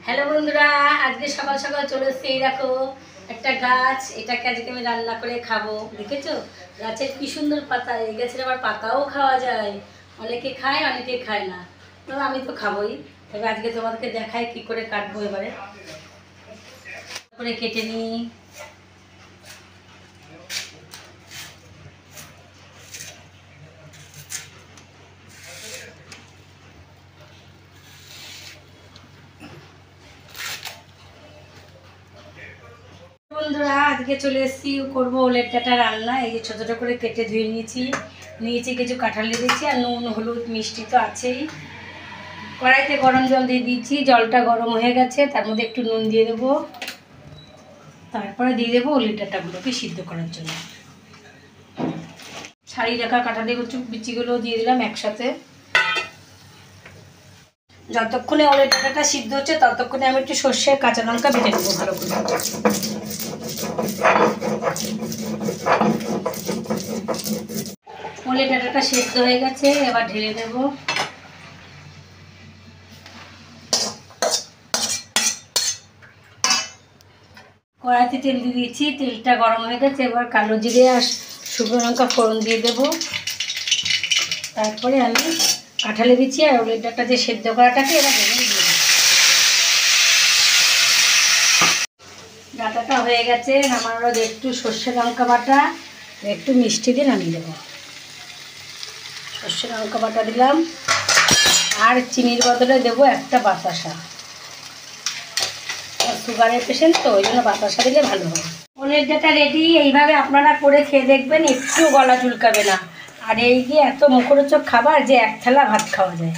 Hello বন্ধুরা, আজকে সকাল সকাল চলে এসেছি। এই দেখো একটা গাছ, এটাকে আজকে আমি রান্না করে খাবো। দেখেছো গাছের কি সুন্দর পাতা। এই গাছের আবার পাতাও খাওয়া যায়। অনেকে খায়, অনেকে খায় না। তবে আমি তো খাবোই। তবে আজকে তোমাদেরকে দেখাই কি করে কাটবো। এবারে করে কেটে নিই। বন্ধুরা, আজকে চলে এসেছি, করবো ওলের ডাঁটা রান্না। এই যে ছোটো ছোটো করে কেটে ধুয়ে নিয়েছি কিছু কাঁঠাল দিয়েছি, আর নুন হলুদ মিষ্টি তো আছেই। কড়াইতে গরম জল দিয়ে দিয়েছি, জলটা গরম হয়ে গেছে। তার মধ্যে একটু নুন দিয়ে দেবো, তারপরে দিয়ে দেবো ওলের ডাঁটাগুলোকে সিদ্ধ করার জন্য। ছাড়িয়ে রাখা কাঁঠাল বিচিগুলো দিয়ে দিলাম একসাথে। যতক্ষণে ওলের ডাঁটাটা সিদ্ধ হচ্ছে ততক্ষণে আমি একটু সর্ষে কাঁচা লঙ্কা বেটে নেবো ভালো করে। ওলের ডাঁটাটা সিদ্ধ হয়ে গেছে, এবার ঢেলে দেবো। কড়াইতে তেল দিয়ে দিয়েছি, তেলটা গরম হয়ে গেছে। এবার কালো জিরে আর শুকনো লঙ্কা ফোড়ন দিয়ে দেবো। তারপরে আমি কাঁঠালে বিচি আর ওলের ডাঁটা যে সেদ্ধ করাটাকে এবার দিয়ে দেবো। ডাঁটাটা হয়ে গেছে, নামানোর একটু সর্ষে লঙ্কা বাটা, একটু মিষ্টি দিয়ে নামিয়ে দেবো। সর্ষে লঙ্কা বাটা দিলাম, আর চিনির বদলে দেবো একটা বাতাসা। সুগারের পেশেন্ট তো, ওই জন্য বাতাসা দিলে ভালো হয়। ওলের ডাঁটা রেডি। এইভাবে আপনারা করে খেয়ে দেখবেন, একটু গলা চুলকাবে না। আর এই যে এত মুখরোচক খাবার যে এক থালা ভাত খাওয়া যায়।